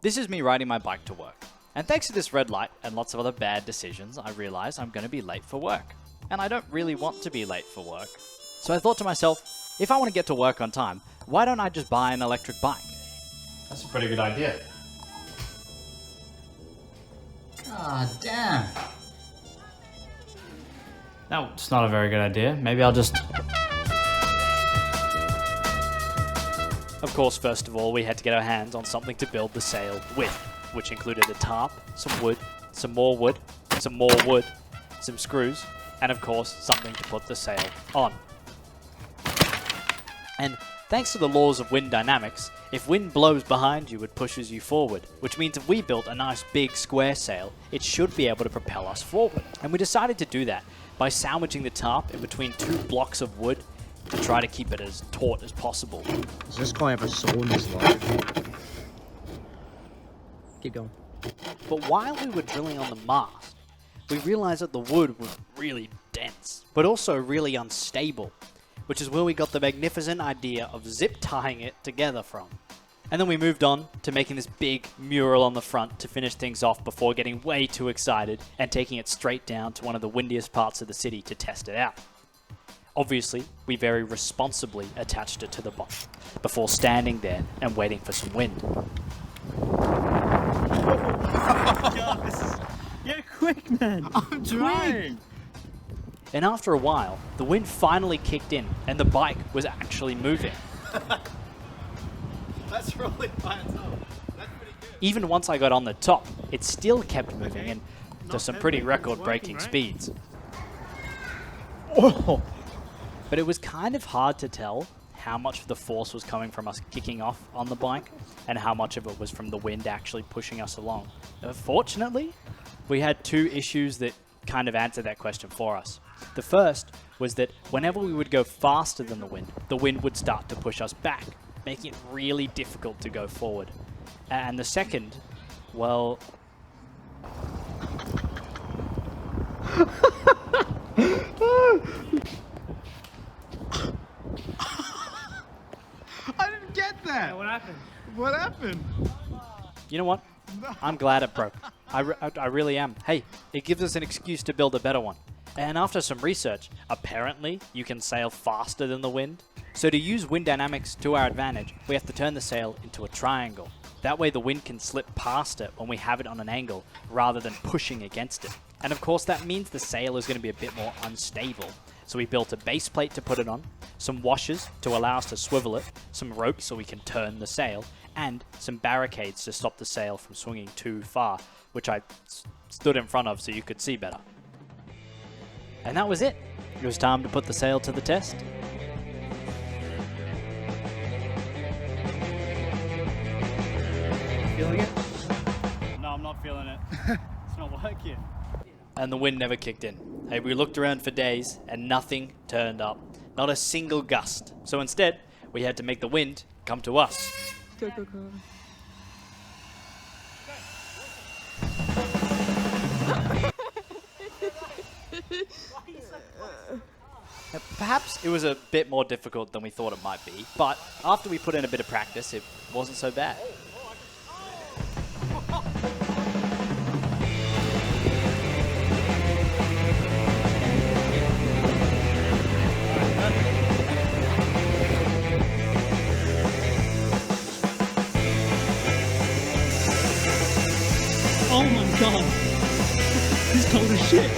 This is me riding my bike to work. And thanks to this red light and lots of other bad decisions, I realize I'm going to be late for work. And I don't really want to be late for work. So I thought to myself, if I want to get to work on time, why don't I just buy an electric bike? That's a pretty good idea. God damn. That's not a very good idea. Maybe I'll just... Of course, first of all, we had to get our hands on something to build the sail with, which included a tarp, some wood, some more wood, some more wood, some screws, and of course, something to put the sail on. And thanks to the laws of wind dynamics, if wind blows behind you, it pushes you forward, which means if we built a nice big square sail, it should be able to propel us forward. And we decided to do that by sandwiching the tarp in between two blocks of wood to try to keep it as taut as possible. Is this guy ever sewn this large? Keep going. But while we were drilling on the mast, we realized that the wood was really dense, but also really unstable, which is where we got the magnificent idea of zip tying it together from. And then we moved on to making this big mural on the front to finish things off before getting way too excited and taking it straight down to one of the windiest parts of the city to test it out. Obviously, we very responsibly attached it to the bike before standing there and waiting for some wind. Yeah, quick, man. I'm trying. And after a while, the wind finally kicked in and the bike was actually moving. That's rolling by itself. That's pretty good. Even once I got on the top, it still kept moving and to some pretty record-breaking speeds. Oh. But it was kind of hard to tell how much of the force was coming from us kicking off on the bike and how much of it was from the wind actually pushing us along. Fortunately, we had two issues that kind of answered that question for us. The first was that whenever we would go faster than the wind would start to push us back, making it really difficult to go forward. And the second, well... I didn't get that. Yeah, what happened? What happened? You know what? I'm glad it broke. I really am. Hey, it gives us an excuse to build a better one. And after some research, apparently you can sail faster than the wind. So to use wind dynamics to our advantage, we have to turn the sail into a triangle. That way the wind can slip past it when we have it on an angle rather than pushing against it. And of course that means the sail is going to be a bit more unstable. So we built a base plate to put it on, some washers to allow us to swivel it, some ropes so we can turn the sail, and some barricades to stop the sail from swinging too far, which I stood in front of so you could see better. And that was it. It was time to put the sail to the test. Feeling it? No, I'm not feeling it. It's not working. And the wind never kicked in. Hey, we looked around for days and nothing turned up. Not a single gust. So instead, we had to make the wind come to us. Go, go, go. Perhaps it was a bit more difficult than we thought it might be, but after we put in a bit of practice, it wasn't so bad. Oh my god. He's cold as shit.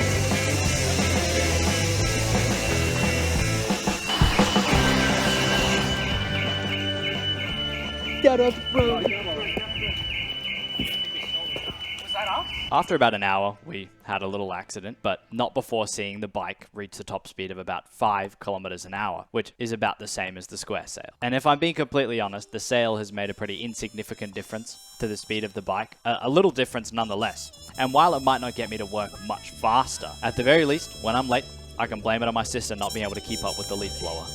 Get us, bro. After about an hour, we had a little accident, but not before seeing the bike reach the top speed of about 5 kilometers an hour, which is about the same as the square sail. And if I'm being completely honest, the sail has made a pretty insignificant difference to the speed of the bike. A little difference nonetheless. And while it might not get me to work much faster, at the very least, when I'm late, I can blame it on my sister not being able to keep up with the leaf blower.